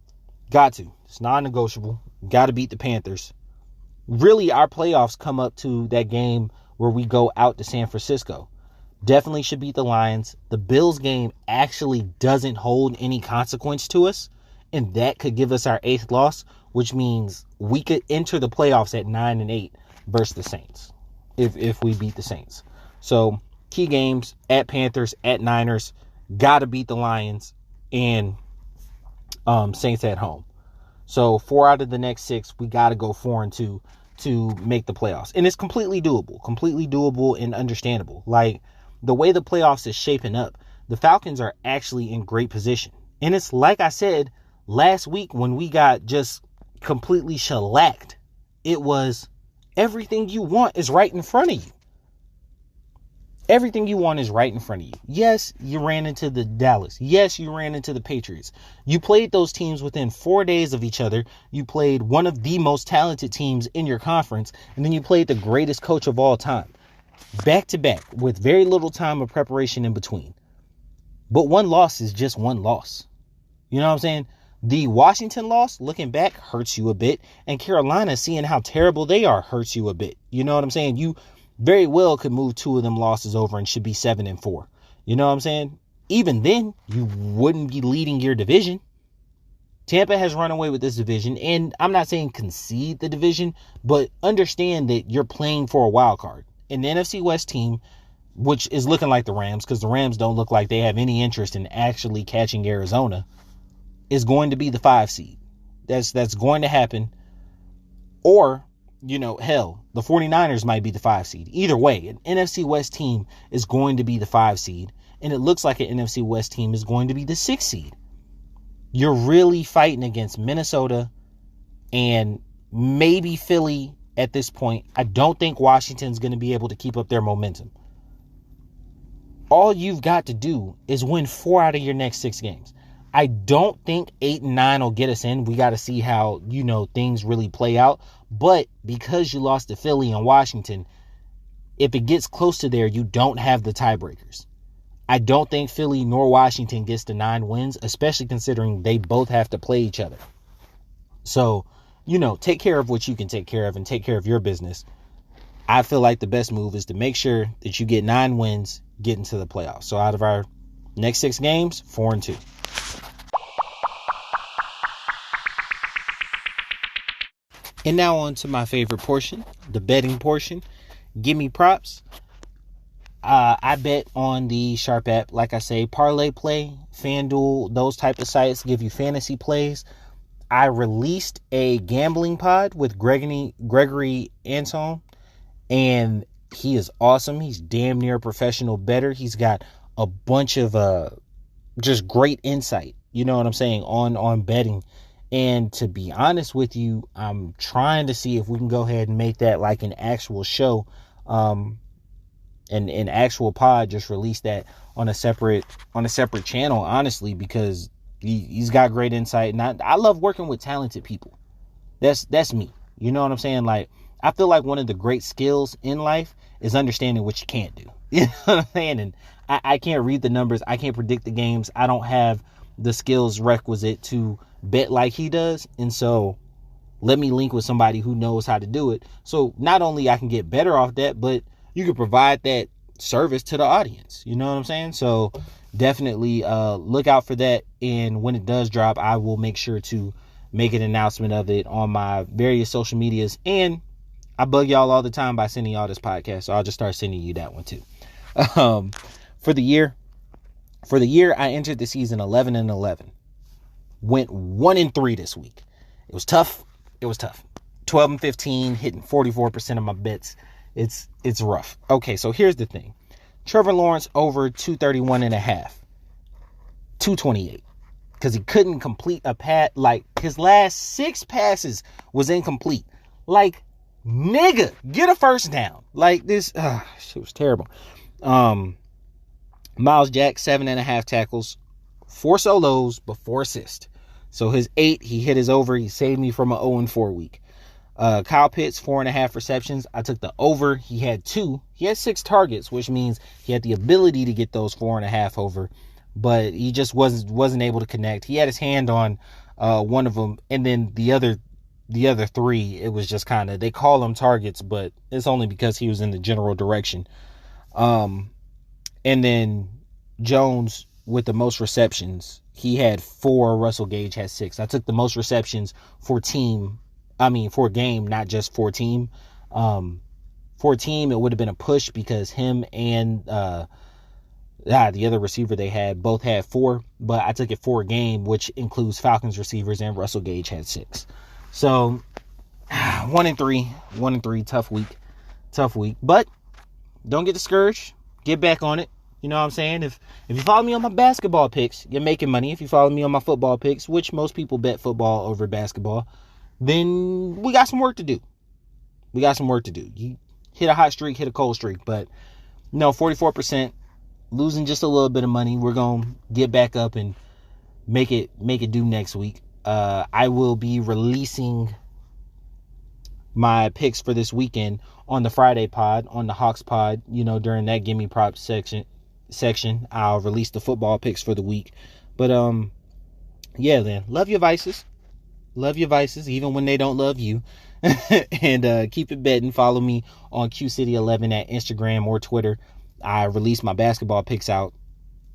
Got to. It's non-negotiable. Got to beat the Panthers. Really, our playoffs come up to that game where we go out to San Francisco. Definitely should beat the Lions. The Bills game actually doesn't hold any consequence to us, and that could give us our 8th loss, which means we could enter the playoffs at 9-8 versus the Saints if we beat the Saints. So, key games at Panthers, at Niners, got to beat the Lions, and Saints at home. So 4 out of the next 6, we got to go 4-2 to make the playoffs. And it's completely doable and understandable. Like, the way the playoffs is shaping up, the Falcons are actually in great position. And it's like I said last week when we got just completely shellacked. It was everything you want is right in front of you. Everything you want is right in front of you. Yes, you ran into the Dallas. Yes, you ran into the Patriots. You played those teams within 4 days of each other. You played one of the most talented teams in your conference. And then you played the greatest coach of all time. Back to back with very little time of preparation in between. But one loss is just one loss. You know what I'm saying? The Washington loss, looking back, hurts you a bit. And Carolina, seeing how terrible they are, hurts you a bit. You know what I'm saying? You very well could move 2 of them losses over and should be 7-4. You know what I'm saying? Even then, you wouldn't be leading your division. Tampa has run away with this division, and I'm not saying concede the division, but understand that you're playing for a wild card. An NFC West team, which is looking like the Rams, because the Rams don't look like they have any interest in actually catching Arizona, is going to be the 5 seed. That's going to happen. Or, you know, hell, the 49ers might be the 5 seed. Either way, an NFC West team is going to be the 5 seed. And it looks like an NFC West team is going to be the 6 seed. You're really fighting against Minnesota and maybe Philly at this point. I don't think Washington's going to be able to keep up their momentum. All you've got to do is win 4 out of your next 6 games. I don't think 8-9 will get us in. We got to see how, things really play out. But because you lost to Philly and Washington, if it gets close to there, you don't have the tiebreakers. I don't think Philly nor Washington gets to 9 wins, especially considering they both have to play each other. So, take care of what you can take care of and take care of your business. I feel like the best move is to make sure that you get 9 wins, get into the playoffs. So out of our next 6 games, 4-2. And now on to my favorite portion, the betting portion. Give me props. I bet on the Sharp app. Like I say, Parlay Play, FanDuel, those type of sites give you fantasy plays. I released a gambling pod with Gregory Anton, and he is awesome. He's damn near a professional bettor. He's got a bunch of just great insight, you know what I'm saying, on betting. And to be honest with you, I'm trying to see if we can go ahead and make that like an actual show, an actual pod. Just release that on a separate channel, honestly, because he's got great insight. And I love working with talented people. That's me. You know what I'm saying? Like, I feel like one of the great skills in life is understanding what you can't do. You know what I'm saying? And I can't read the numbers. I can't predict the games. I don't have the skills requisite to bet like he does. And so let me link with somebody who knows how to do it. So not only I can get better off that, but you can provide that service to the audience. You know what I'm saying? So definitely look out for that. And when it does drop, I will make sure to make an announcement of it on my various social medias. And I bug y'all all the time by sending y'all this podcast. So I'll just start sending you that one too. For the year, I entered the season 11-11. Went 1-3 this week. It was tough. 12-15, hitting 44% of my bets. It's rough. Okay, so here's the thing. Trevor Lawrence over 231.5. 228. Because he couldn't complete a pass. Like, his last 6 passes was incomplete. Like, nigga, get a first down. Like, this, shit was terrible. Miles Jack, 7.5 tackles, 4 solos, but 4 assists. So his 8, he hit his over. He saved me from an 0-4 week. Kyle Pitts, 4.5 receptions. I took the over. He had 2. He had 6 targets, which means he had the ability to get those 4.5 over, but he just wasn't able to connect. He had his hand on one of them, and then the other 3, it was just kind of, they call them targets, but it's only because he was in the general direction. And then Jones with the most receptions, he had 4. Russell Gage had 6. I took the most receptions for game, not just for team. For team, it would have been a push because him and the other receiver they had both had 4, but I took it for game, which includes Falcons receivers, and Russell Gage had 6. So 1-3, tough week, but don't get discouraged. Get back on it. You know what I'm saying? If you follow me on my basketball picks, you're making money. If you follow me on my football picks, which most people bet football over basketball, then we got some work to do. You hit a hot streak, hit a cold streak, but no, 44%, losing just a little bit of money. We're going to get back up and make it do next week. I will be releasing my picks for this weekend on the Friday pod, on the Hawks pod, during that Gimme Props section. I'll release the football picks for the week. But yeah, then love your vices, even when they don't love you. And keep it betting. Follow me on QCity11 at Instagram or Twitter. I release my basketball picks out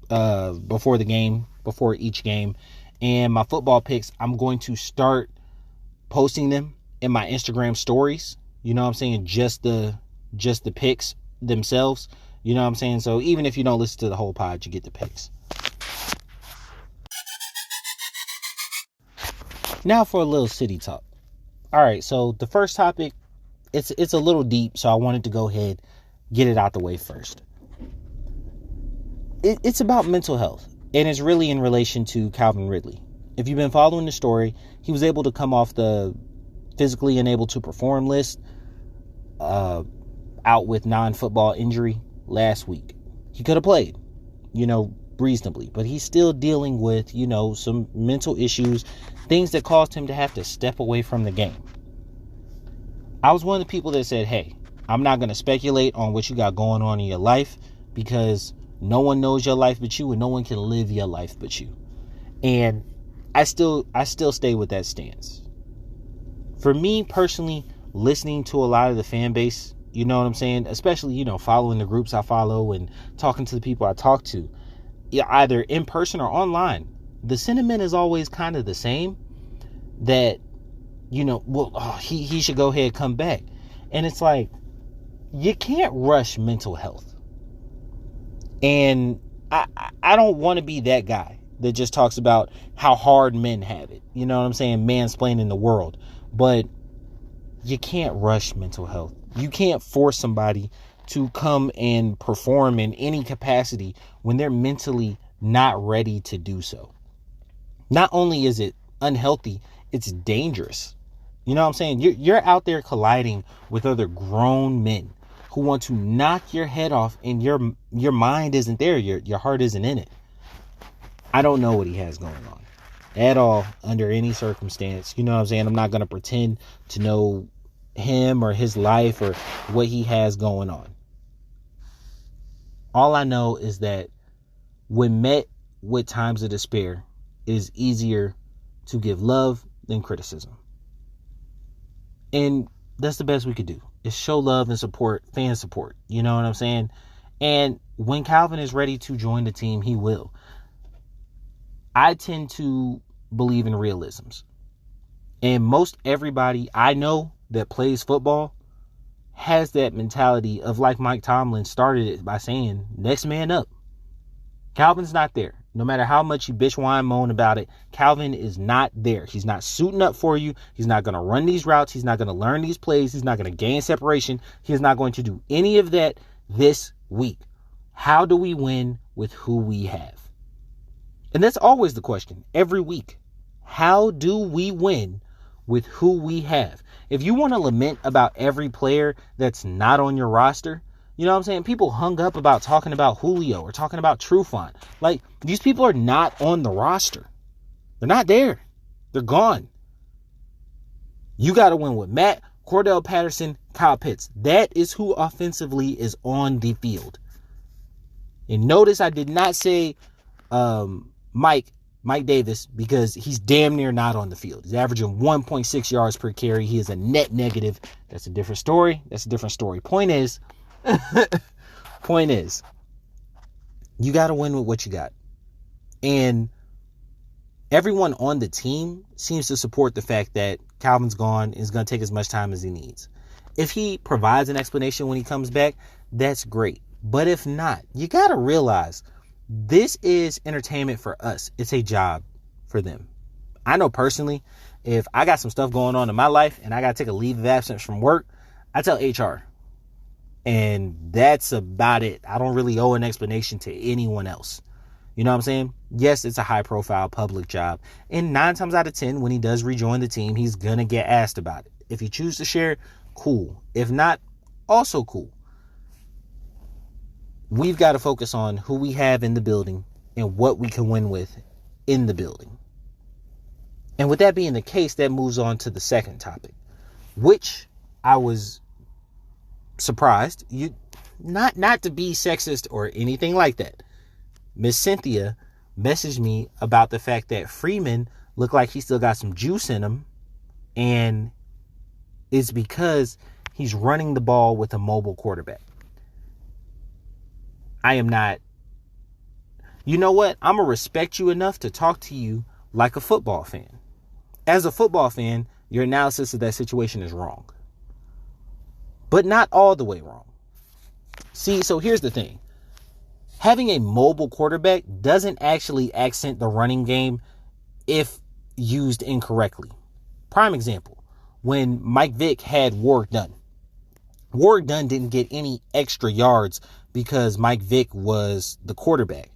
before each game, and my football picks, I'm going to start posting them in my Instagram stories. You know what I'm saying? Just the picks themselves. You know what I'm saying? So even if you don't listen to the whole pod, you get the picks. Now for a little city talk. All right, so the first topic, it's a little deep, so I wanted to go ahead, get it out the way first. It's about mental health, and it's really in relation to Calvin Ridley. If you've been following the story, he was able to come off the physically unable to perform list, out with non-football injury last week. He could have played, reasonably, but he's still dealing with, some mental issues, things that caused him to have to step away from the game. I was one of the people that said, hey, I'm not going to speculate on what you got going on in your life, because no one knows your life but you, and no one can live your life but you. And I still stay with that stance. For me personally, listening to a lot of the fan base, you know what I'm saying? Especially, following the groups I follow and talking to the people I talk to, either in person or online, the sentiment is always kind of the same, that, he should go ahead and come back. And it's like, you can't rush mental health. And I don't want to be that guy that just talks about how hard men have it. You know what I'm saying? Mansplaining the world. But you can't rush mental health. You can't force somebody to come and perform in any capacity when they're mentally not ready to do so. Not only is it unhealthy, it's dangerous. You know what I'm saying? You're out there colliding with other grown men who want to knock your head off, and your mind isn't there. Your heart isn't in it. I don't know what he has going on. at all under any circumstance. You know what I'm saying? I'm not going to pretend to know him or his life or what he has going on. All I know is that when met with times of despair, it is easier to give love than criticism. And that's the best we could do, is show love and support, fan support. You know what I'm saying? And when Calvin is ready to join the team, he will. I tend to believe in realisms. And most everybody I know that plays football has that mentality of, like Mike Tomlin started it by saying, next man up. Calvin's not there. No matter how much you bitch, whine, moan about it, Calvin is not there. He's not suiting up for you. He's not going to run these routes. He's not going to learn these plays. He's not going to gain separation. He's not going to do any of that this week. How do we win with who we have? And that's always the question every week. How do we win with who we have? If you want to lament about every player that's not on your roster, you know what I'm saying? People hung up about talking about Julio or talking about Trufant. Like, these people are not on the roster. They're not there. They're gone. You got to win with Matt, Cordell Patterson, Kyle Pitts. That is who offensively is on the field. And notice I did not say Mike Davis, because he's damn near not on the field. He's averaging 1.6 yards per carry. He is a net negative. That's a different story. Point is, you got to win with what you got. And everyone on the team seems to support the fact that Calvin's gone and is going to take as much time as he needs. If he provides an explanation when he comes back, that's great. But if not, you got to realize this is entertainment for us. It's a job for them. I know personally, if I got some stuff going on in my life and I got to take a leave of absence from work, I tell HR. And that's about it. I don't really owe an explanation to anyone else. You know what I'm saying? Yes, it's a high profile public job. And 9 times out of 10, when he does rejoin the team, he's going to get asked about it. If he chooses to share, cool. If not, also cool. We've got to focus on who we have in the building and what we can win with in the building. And with that being the case, that moves on to the second topic, which I was surprised. Not to be sexist or anything like that. Miss Cynthia messaged me about the fact that Freeman looked like he still got some juice in him, and it's because he's running the ball with a mobile quarterback. I am not. You know what? I'm going to respect you enough to talk to you like a football fan. As a football fan, your analysis of that situation is wrong. But not all the way wrong. See, so here's the thing. Having a mobile quarterback doesn't actually accent the running game if used incorrectly. Prime example, when Mike Vick had Warrick Dunn. Warrick Dunn didn't get any extra yards because Mike Vick was the quarterback.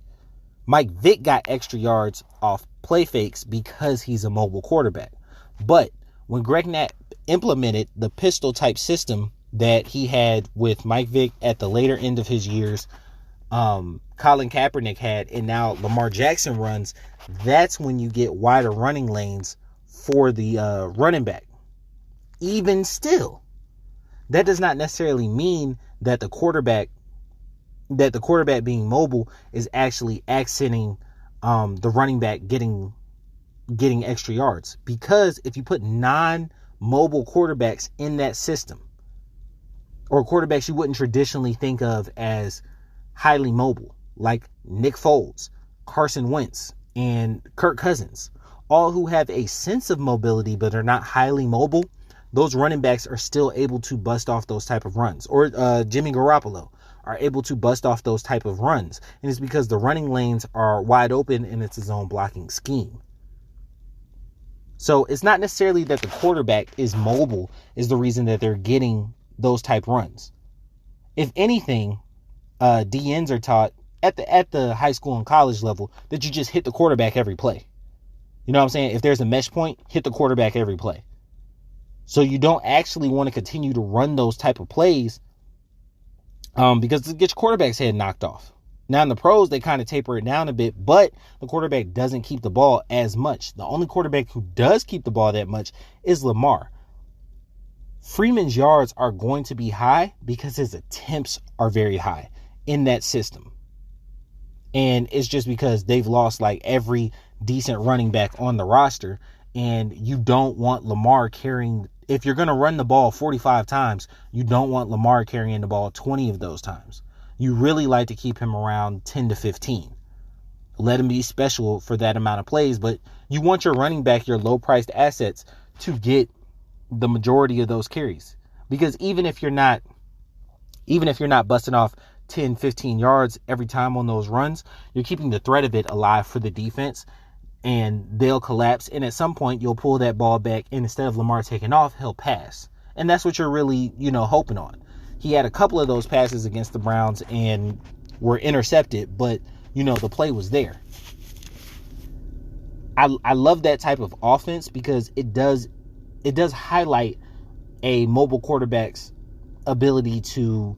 Mike Vick got extra yards off play fakes because he's a mobile quarterback. But when Greg Knapp implemented the pistol type system that he had with Mike Vick at the later end of his years, Colin Kaepernick had, and now Lamar Jackson runs, that's when you get wider running lanes for the running back. Even still, that does not necessarily mean that the quarterback being mobile is actually accenting the running back getting extra yards. Because if you put non-mobile quarterbacks in that system, or quarterbacks you wouldn't traditionally think of as highly mobile, like Nick Foles, Carson Wentz, and Kirk Cousins, all who have a sense of mobility but are not highly mobile, those running backs are still able to bust off those type of runs. Or Jimmy Garoppolo are able to bust off those type of runs. And it's because the running lanes are wide open and it's a zone blocking scheme. So it's not necessarily that the quarterback is mobile is the reason that they're getting those type runs. If anything, DNs are taught at the high school and college level that you just hit the quarterback every play. You know what I'm saying? If there's a mesh point, hit the quarterback every play. So you don't actually want to continue to run those type of plays because it gets your quarterback's head knocked off. Now in the pros, they kind of taper it down a bit, but the quarterback doesn't keep the ball as much. The only quarterback who does keep the ball that much is Lamar. Freeman's yards are going to be high because his attempts are very high in that system. And it's just because they've lost like every decent running back on the roster. And you don't want Lamar carrying, if you're going to run the ball 45 times, you don't want Lamar carrying the ball 20 of those times. You really like to keep him around 10 to 15. Let him be special for that amount of plays, but you want your running back, your low-priced assets, to get the majority of those carries. Because even if you're not busting off 10, 15 yards every time on those runs, you're keeping the threat of it alive for the defense, and they'll collapse. And at some point, you'll pull that ball back, and instead of Lamar taking off, he'll pass. And that's what you're really, hoping on. He had a couple of those passes against the Browns and were intercepted, but, the play was there. I love that type of offense because it does highlight a mobile quarterback's ability to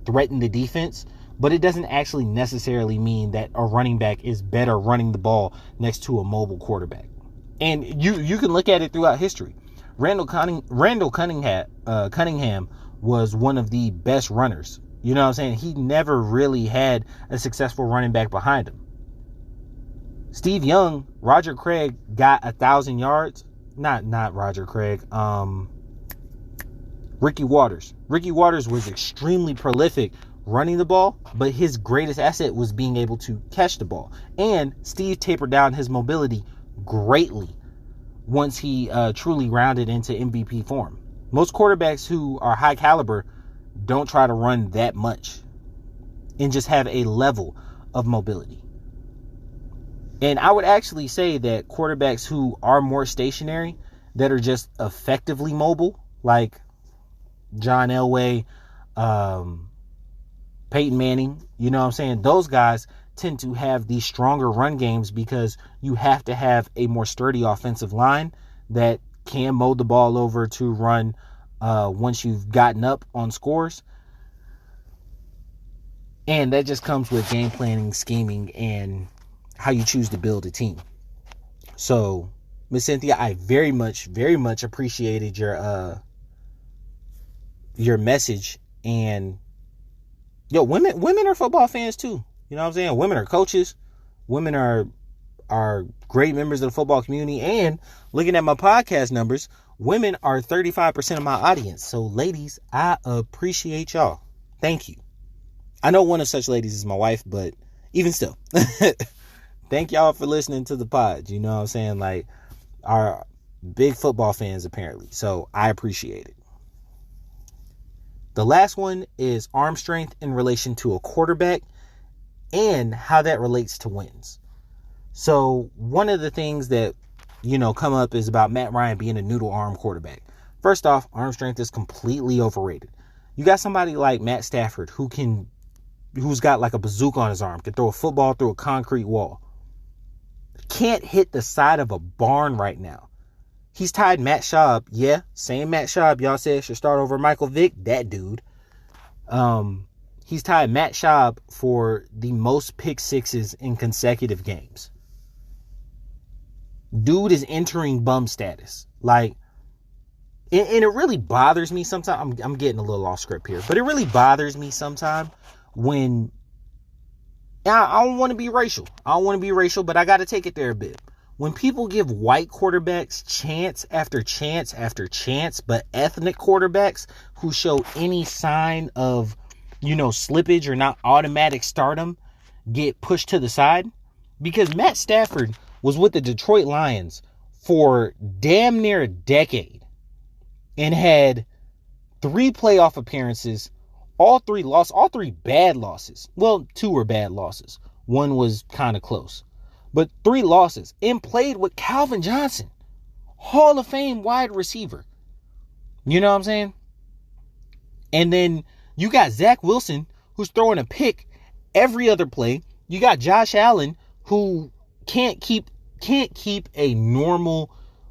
threaten the defense, but it doesn't actually necessarily mean that a running back is better running the ball next to a mobile quarterback. And you can look at it throughout history. Randall Cunningham was one of the best runners. You know what I'm saying? He never really had a successful running back behind him. Steve Young, Roger Craig got 1,000 yards. Not Roger Craig. Ricky Waters. Ricky Waters was extremely prolific running the ball, but his greatest asset was being able to catch the ball. And Steve tapered down his mobility greatly once he truly rounded into MVP form. Most quarterbacks who are high caliber don't try to run that much and just have a level of mobility. And I would actually say that quarterbacks who are more stationary, that are just effectively mobile, like John Elway, Peyton Manning, those guys tend to have these stronger run games because you have to have a more sturdy offensive line that can mold the ball over to run once you've gotten up on scores. And that just comes with game planning, scheming, and how you choose to build a team. So, Miss Cynthia, I very much appreciated your message. And women are football fans too. You know what I'm saying? Women are coaches. Women are great members of the football community. And looking at my podcast numbers, women are 35% of my audience. So, ladies, I appreciate y'all. Thank you. I know one of such ladies is my wife, but even still, thank y'all for listening to the pod. You know what I'm saying? Like, our big football fans, apparently. So I appreciate it. The last one is arm strength in relation to a quarterback and how that relates to wins. So one of the things that, come up is about Matt Ryan being a noodle arm quarterback. First off, arm strength is completely overrated. You got somebody like Matt Stafford who's got like a bazooka on his arm, can throw a football through a concrete wall. Can't hit the side of a barn right now. He's tied Matt Schaub. Yeah, same Matt Schaub y'all said should start over Michael Vick. That dude. He's tied Matt Schaub for the most pick sixes in consecutive games. Dude is entering bum status. Like, and it really bothers me sometimes. I'm getting a little off script here, but it really bothers me sometimes when I don't want to be racial. But I got to take it there a bit. When people give white quarterbacks chance after chance after chance, but ethnic quarterbacks who show any sign of, slippage or not automatic stardom get pushed to the side. Because Matt Stafford was with the Detroit Lions for damn near a decade and had 3 playoff appearances. All 3 bad losses. Well, 2 were bad losses. 1 was kind of close. But 3 losses. And played with Calvin Johnson. Hall of Fame wide receiver. You know what I'm saying? And then you got Zach Wilson, who's throwing a pick every other play. You got Josh Allen, who can't keep a normal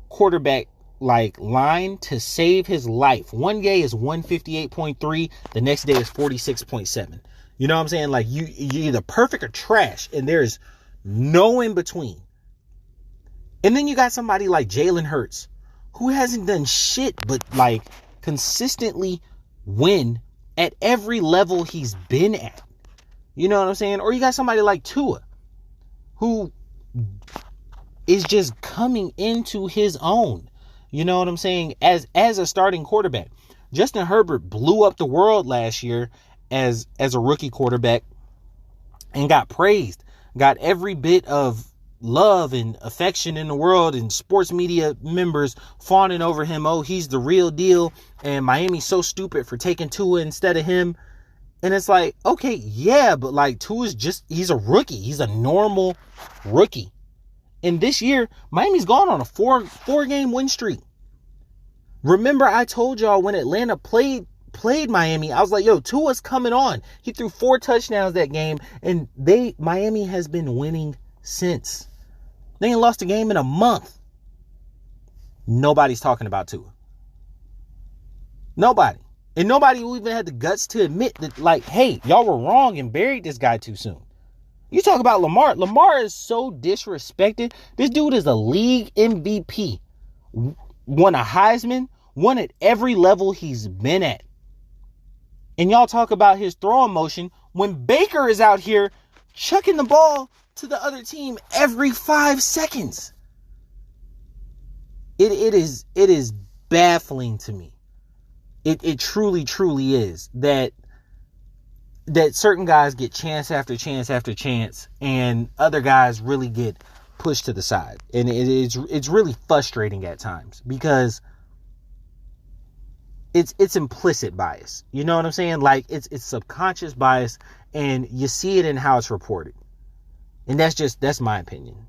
quarterback like line to save his life. One day is 158.3, the next day is 46.7. You know what I'm saying? Like you're either perfect or trash, and there's no in between. And then you got somebody like Jalen Hurts, who hasn't done shit but like consistently win at every level he's been at. You know what I'm saying? Or you got somebody like Tua, who is just coming into his own. You know what I'm saying? As a starting quarterback. Justin Herbert blew up the world last year as a rookie quarterback and got praised. Got every bit of love and affection in the world, and sports media members fawning over him. Oh, he's the real deal, and Miami's so stupid for taking Tua instead of him. And it's like, okay, yeah, but like Tua's he's a rookie. He's a normal rookie. And this year, Miami's gone on a four-game win streak. Remember, I told y'all when Atlanta played Miami, I was like, yo, Tua's coming on. He threw 4 touchdowns that game, and Miami has been winning since. They ain't lost a game in a month. Nobody's talking about Tua. Nobody. And nobody who even had the guts to admit that, like, hey, y'all were wrong and buried this guy too soon. You talk about Lamar. Lamar is so disrespected. This dude is a league MVP. Won a Heisman. Won at every level he's been at. And y'all talk about his throwing motion when Baker is out here chucking the ball to the other team every 5 seconds. It is baffling to me. It truly, truly is that certain guys get chance after chance after chance, and other guys really get pushed to the side. And it's really frustrating at times because it's implicit bias. You know what I'm saying? Like it's subconscious bias, and you see it in how it's reported. And that's my opinion.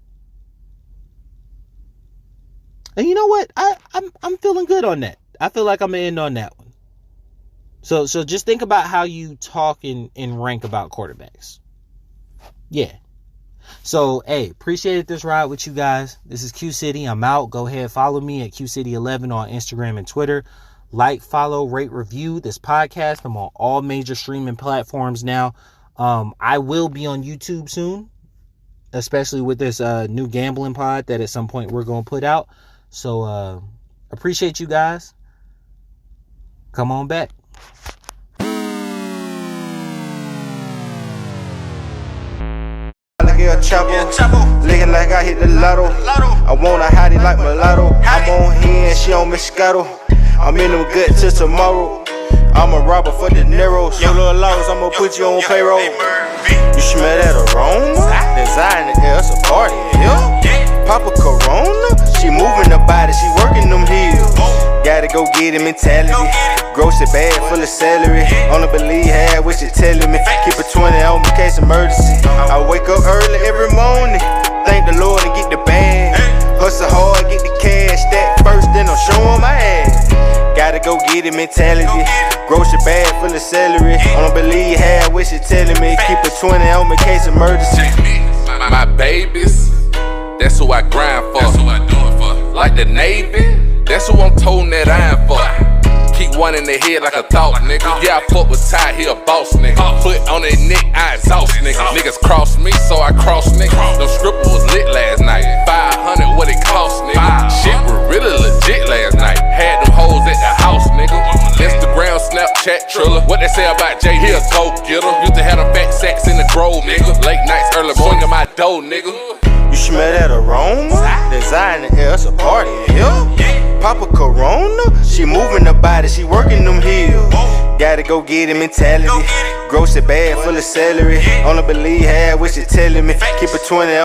And you know what? I'm feeling good on that. I feel like I'm gonna end on that one. So just think about how you talk and rank about quarterbacks. Yeah. So, hey, appreciated this ride with you guys. This is Q City. I'm out. Go ahead, follow me at QCity11 on Instagram and Twitter. Like, follow, rate, review this podcast. I'm on all major streaming platforms now. I will be on YouTube soon, especially with this new gambling pod that at some point we're going to put out. So, appreciate you guys. Come on back. El Chapo, looking like I hit the lotto. I want a hottie like mulatto. I'm on here and she on Moscato. I'm in them good till tomorrow. I'm a robber for the Neros. Yo, little laws, I'ma put you on payroll. You smell that aroma? Design the air, it's a party in here. Papa Corona, she moving the body, she working them heels. Gotta go get it mentality. Grocery bag full of celery. Only believe half what you telling me. Keep a 20 on me in case emergency. I wake up early every morning. Thank the Lord and get the bag. Hustle hard, get the cash. Stack first, then I'm showing my ass. Gotta go get it mentality. Grocery bag full of celery. Only believe half what you telling me. Keep a 20 on me in case emergency. My babies, that's who I grind for. That's who I do it for. Like the Navy, that's who I'm toting that iron for. Keep one in the head like a thought, nigga. Yeah, I fuck with Ty, he a boss, nigga. Foot on their neck, I exhaust, nigga. Niggas cross me, so I cross, nigga. No scripper was lit last night. 500, what it cost, nigga. Shit was really legit last night. Had them hoes at the house, nigga. Instagram, Snapchat, Triller. What they say about Jay, he a go-getter. Used to have them fat sacks in the grove, nigga. Late nights, early morning, my dough, nigga. You smell that aroma? Design the air, it's a party in here. Papa Corona, she moving the body, she working them heels. Gotta go get it mentality. Grocery bag full of celery. Only believe half what you telling me. Keep a 20